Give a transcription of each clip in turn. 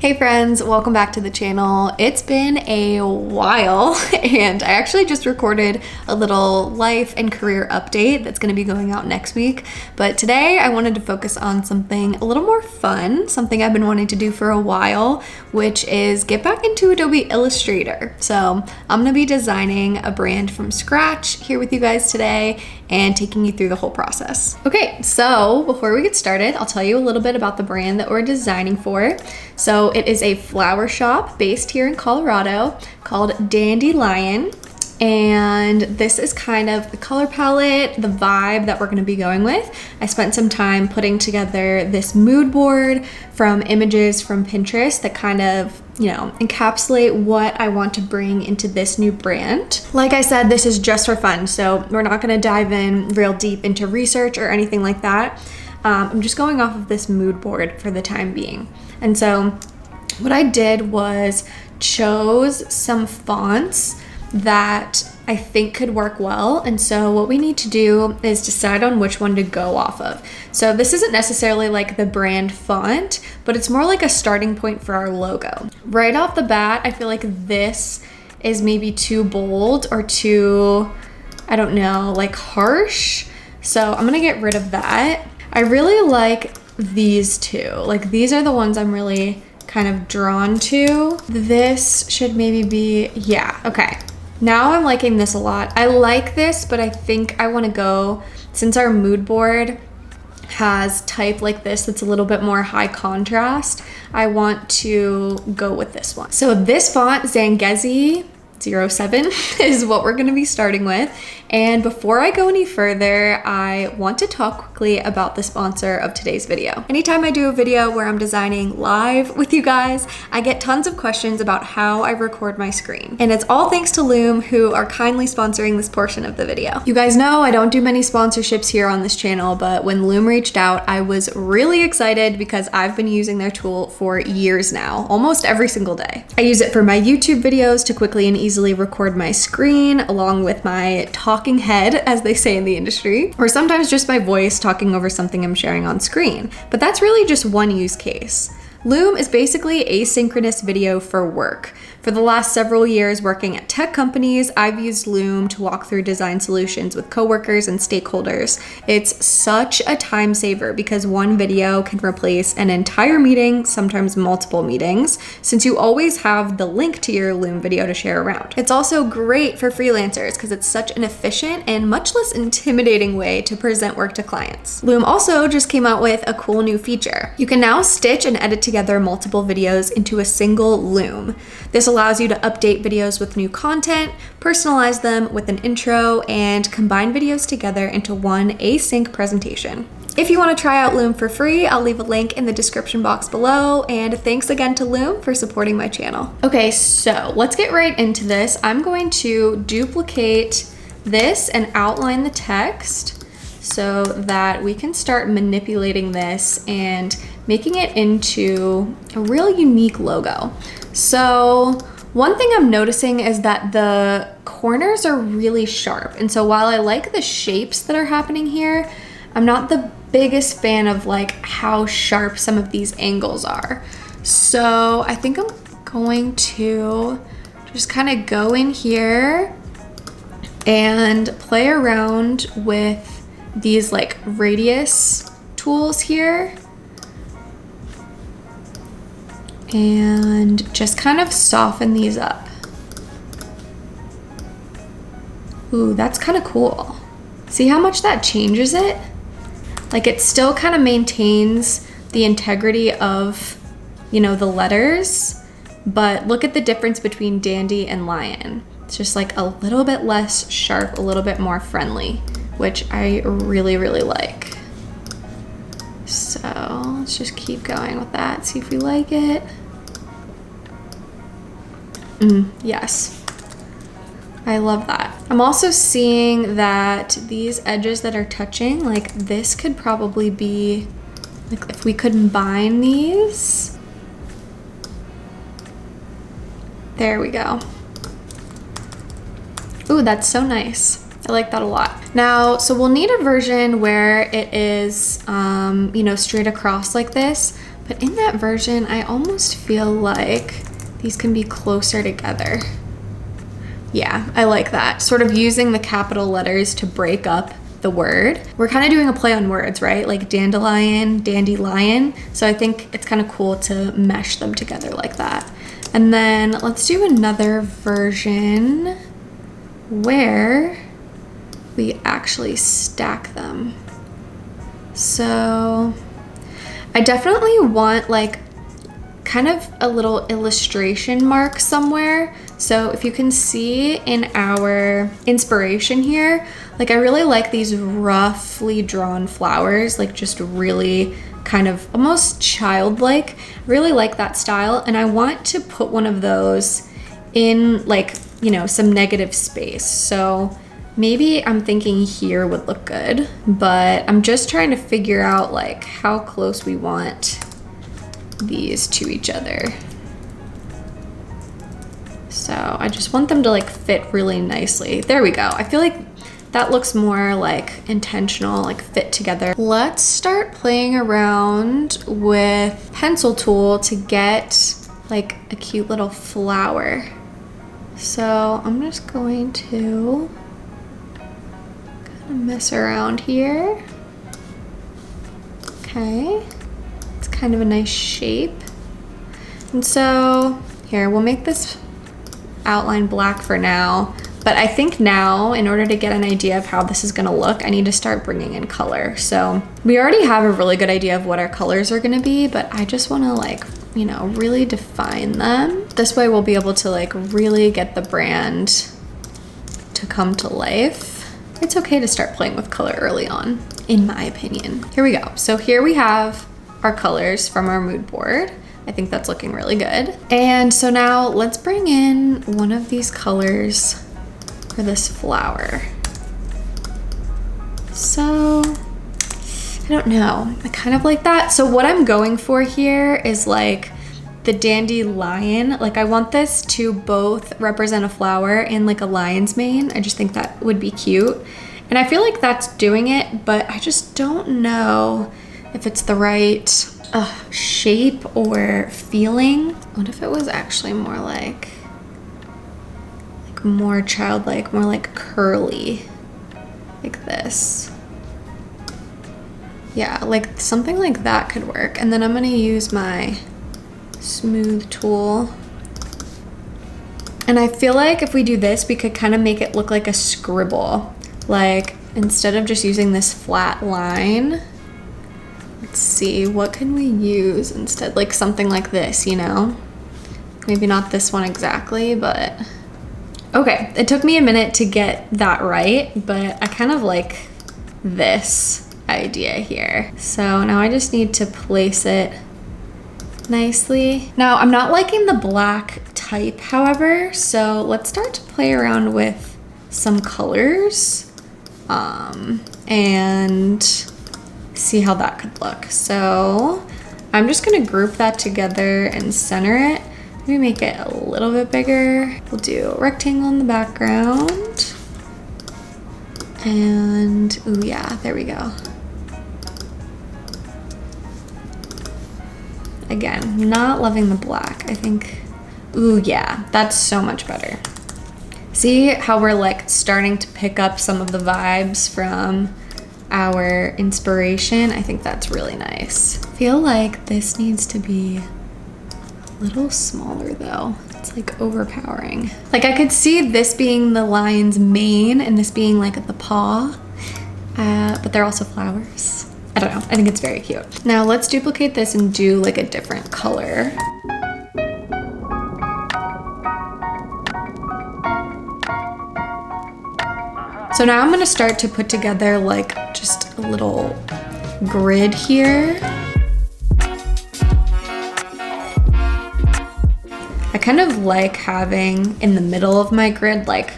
Hey friends, welcome back to the channel. It's been a while and I actually just recorded a little life and career update that's going to be going out next week. But today I wanted to focus on something a little more fun, something I've been wanting to do for a while, which is get back into Adobe Illustrator. So I'm going to be designing a brand from scratch here with you guys today and taking you through the whole process. Okay, so before we get started, I'll tell you a little bit about the brand that we're designing for. So it is a flower shop based here in Colorado called Dandelion. And this is kind of the color palette, the vibe that we're going to be going with. I spent some time putting together this mood board from images from Pinterest that kind of, encapsulate what I want to bring into this new brand. Like I said, this is just for fun, so we're not going to dive in real deep into research or anything like that. I'm just going off of this mood board for the time being. And so what I did was chose some fonts that I think could work well. And so what we need to do is decide on which one to go off of. So this isn't necessarily like the brand font, but it's more like a starting point for our logo. Right off the bat, I feel like this is maybe too bold or too, like harsh. So I'm gonna get rid of that. I really like these two. Like these are the ones I'm really kind of drawn to. This should maybe be, okay. Now I'm liking this a lot. I like this, but I think I want to go, since our mood board has type like this that's a little bit more high contrast, I want to go with this one. So this font, Zangezi 07, is what we're going to be starting with. And before I go any further, I want to talk quickly about the sponsor of today's video. Anytime I do a video where I'm designing live with you guys, I get tons of questions about how I record my screen. And it's all thanks to Loom, who are kindly sponsoring this portion of the video. You guys know I don't do many sponsorships here on this channel, but when Loom reached out, I was really excited because I've been using their tool for years now, almost every single day. I use it for my YouTube videos to quickly and easily record my screen along with my talking head, as they say in the industry, or sometimes just my voice talking over something I'm sharing on screen. But that's really just one use case. Loom is basically asynchronous video for work. For the last several years working at tech companies, I've used Loom to walk through design solutions with coworkers and stakeholders. It's such a time saver because one video can replace an entire meeting, sometimes multiple meetings, since you always have the link to your Loom video to share around. It's also great for freelancers because it's such an efficient and much less intimidating way to present work to clients. Loom also just came out with a cool new feature. You can now stitch and edit together multiple videos into a single Loom. This allows you to update videos with new content, personalize them with an intro, and combine videos together into one async presentation. If you want to try out Loom for free, I'll leave a link in the description box below, and thanks again to Loom for supporting my channel. Okay, so let's get right into this. I'm going to duplicate this and outline the text so that we can start manipulating this and making it into a real unique logo. So one thing I'm noticing is that the corners are really sharp. And so while I like the shapes that are happening here, I'm not the biggest fan of like how sharp some of these angles are. So I think I'm going to just kind of go in here and play around with these like radius tools here and just kind of soften these up. Ooh, that's kind of cool. See how much that changes it? Like it still kind of maintains the integrity of, the letters, but look at the difference between Dandy and Lion. It's just like a little bit less sharp, a little bit more friendly, which I really, really like. So let's just keep going with that, see if we like it. Yes, I love that. I'm also seeing that these edges that are touching, like this could probably be, like if we could combine these. There we go. Ooh, that's so nice. I like that a lot. Now, so we'll need a version where it is, straight across like this, But in that version, I almost feel like these can be closer together. Yeah, I like that. Sort of using the capital letters to break up the word. We're kind of doing a play on words, right? Like dandelion, dandelion. So I think it's kind of cool to mesh them together like that. And then let's do another version where we actually stack them. So I definitely want like kind of a little illustration mark somewhere. So if you can see in our inspiration here, like I really like these roughly drawn flowers, like just really kind of almost childlike. Really like that style. And I want to put one of those in like, you know, some negative space. So maybe I'm thinking here would look good, but I'm just trying to figure out like how close we want these to each other. So I just want them to like fit really nicely. There we go. I feel like that looks more like intentional, like fit together. Let's start playing around with pencil tool to get like a cute little flower. So I'm just going to kind of mess around here. Okay. It's kind of a nice shape. And so here, we'll make this outline black for now. But I think now, in order to get an idea of how this is gonna look, I need to start bringing in color. So we already have a really good idea of what our colors are gonna be, but I just wanna like, you know, really define them. This way we'll be able to like really get the brand to come to life. It's okay to start playing with color early on, in my opinion. Here we go. So here we have our colors from our mood board. I think that's looking really good. And so now let's bring in one of these colors for this flower. So, I don't know, I kind of like that. So what I'm going for here is like the dandelion. Like I want this to both represent a flower and like a lion's mane. I just think that would be cute. And I feel like that's doing it, but I just don't know if it's the right shape or feeling. What if it was actually more like more childlike, more like curly, like this. Yeah, like something like that could work. And then I'm gonna use my smooth tool. And I feel like if we do this, we could kind of make it look like a scribble. Like instead of just using this flat line, let's see, what can we use instead? Like something like this, you know? Maybe not this one exactly, but okay. It took me a minute to get that right, but I kind of like this idea here. So now I just need to place it nicely. Now I'm not liking the black type, however, so let's start to play around with some colors and see how that could look. So I'm just gonna group that together and center it. Maybe make it a little bit bigger. We'll do a rectangle in the background. And, ooh yeah, there we go. Again, not loving the black. I think, ooh yeah, that's so much better. See how we're like starting to pick up some of the vibes from our inspiration? I think that's really nice. I feel like this needs to be a little smaller though. It's like overpowering. Like I could see this being the lion's mane and this being like the paw, but they're also flowers. I don't know, I think it's very cute. Now let's duplicate this and do like a different color. So now I'm gonna start to put together like just a little grid here. I kind of like having in the middle of my grid like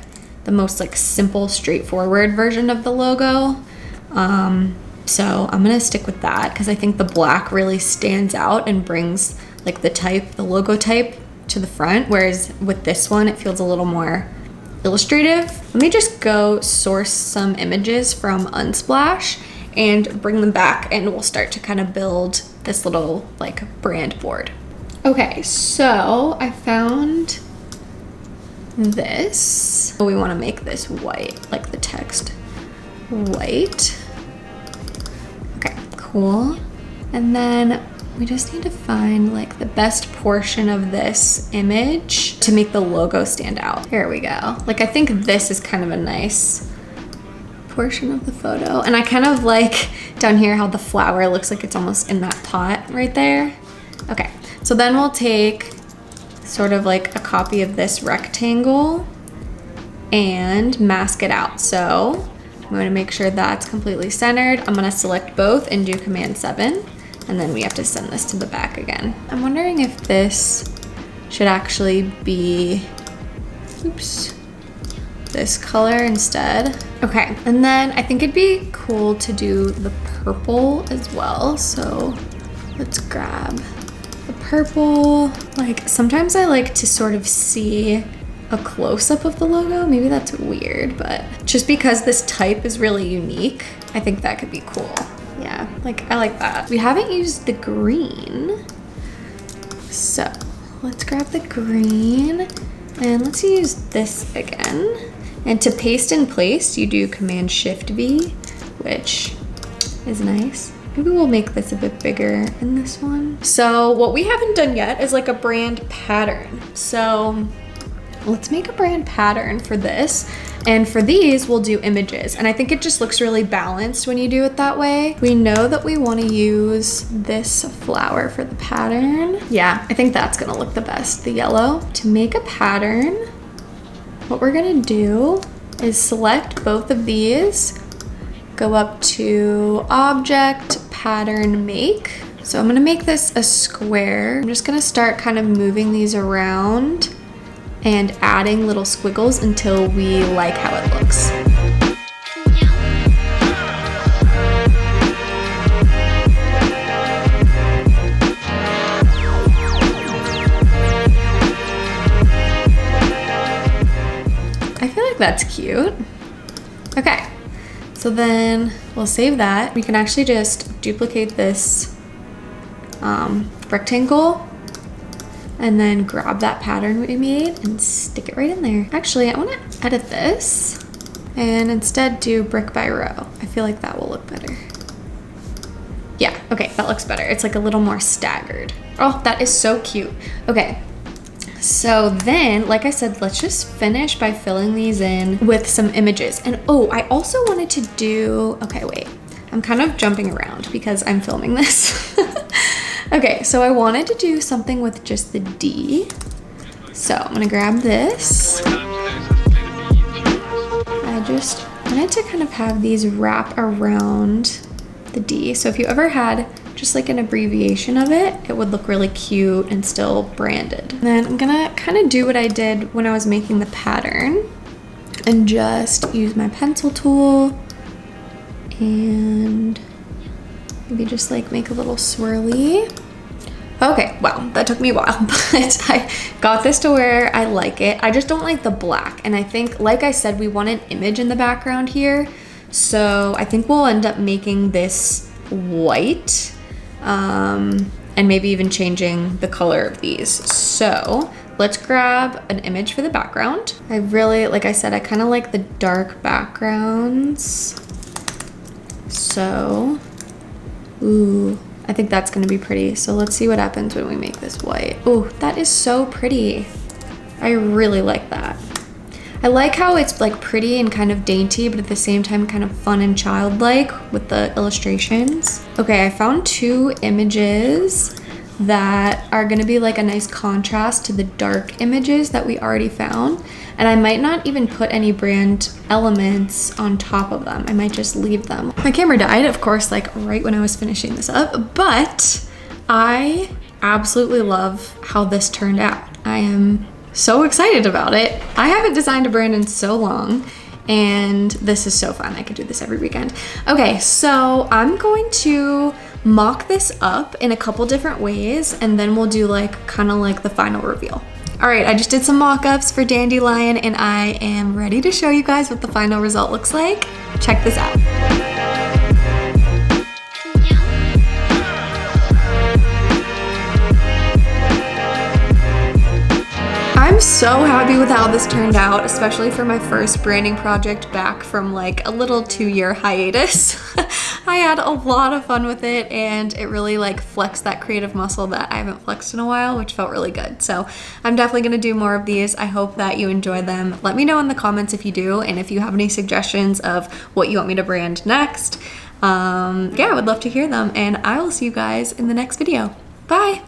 the most like simple, straightforward version of the logo. So I'm gonna stick with that because I think the black really stands out and brings like the type, the logo type to the front, whereas with this one it feels a little more illustrative. Let me just go source some images from Unsplash and bring them back and we'll start to kind of build this little like brand board. Okay, so I found this. We want to make this white, like the text white. Okay, cool. And then we just need to find like the best portion of this image to make the logo stand out. Here we go. Like, I think this is kind of a nice portion of the photo. And I kind of like down here how the flower looks like it's almost in that pot right there. Okay, so then we'll take sort of like a copy of this rectangle and mask it out. So I'm going to make sure that's completely centered. I'm going to select both and do Command 7, and then we have to send this to the back again. I'm wondering if this should actually be, oops, this color instead. Okay, and then I think it'd be cool to do the purple as well. So let's grab the purple. Like, sometimes I like to sort of see a close-up of the logo. Maybe that's weird, but just because this type is really unique, I think that could be cool. Yeah, like, I like that. We haven't used the green, so let's grab the green and let's use this again. And to paste in place, you do Command Shift V, which is nice. Maybe we'll make this a bit bigger in this one. So what we haven't done yet is like a brand pattern. So let's make a brand pattern for this. And for these, we'll do images. And I think it just looks really balanced when you do it that way. We know that we want to use this flower for the pattern. Yeah, I think that's gonna look the best, the yellow. To make a pattern, what we're gonna do is select both of these, go up to Object, Pattern, Make. So I'm gonna make this a square. I'm just gonna start kind of moving these around and adding little squiggles until we like how it looks. I feel like that's cute. Okay, so then we'll save that. We can actually just duplicate this rectangle and then grab that pattern we made and stick it right in there. Actually, I want to edit this and instead do brick by row. I feel like that will look better. Yeah, okay, that looks better. It's like a little more staggered. Oh, that is so cute. Okay, so then, like I said, let's just finish by filling these in with some images. And oh, I also wanted to do, okay, wait. I'm kind of jumping around because I'm filming this. Okay, so I wanted to do something with just the D. So I'm gonna grab this. I just wanted to kind of have these wrap around the D. So if you ever had just like an abbreviation of it, it would look really cute and still branded. And then I'm gonna kind of do what I did when I was making the pattern and just use my pencil tool and maybe just like make a little swirly. Okay, wow, that took me a while, but I got this to where I like it. I just don't like the black. And I think, like I said, we want an image in the background here. So I think we'll end up making this white and maybe even changing the color of these. So let's grab an image for the background. I really, like I said, I kind of like the dark backgrounds. So, ooh, I think that's gonna be pretty. So let's see what happens when we make this white. Ooh, that is so pretty. I really like that. I like how it's like pretty and kind of dainty, but at the same time kind of fun and childlike with the illustrations. Okay, I found 2 images that are gonna be like a nice contrast to the dark images that we already found. And I might not even put any brand elements on top of them. I might just leave them. My camera died, of course, like right when I was finishing this up, but I absolutely love how this turned out. I am so excited about it. I haven't designed a brand in so long, and this is so fun. I could do this every weekend. Okay, so I'm going to mock this up in a couple different ways, and then we'll do like kind of like the final reveal. All right, I just did some mock-ups for Dandelion, and I am ready to show you guys what the final result looks like. Check this out. I'm so happy with how this turned out, especially for my first branding project back from like a little 2-year hiatus. I had a lot of fun with it, and it really like flexed that creative muscle that I haven't flexed in a while, which felt really good. So I'm definitely gonna do more of these. I hope that you enjoy them. Let me know in the comments if you do, and if you have any suggestions of what you want me to brand next. Yeah, I would love to hear them, and I will see you guys in the next video. Bye.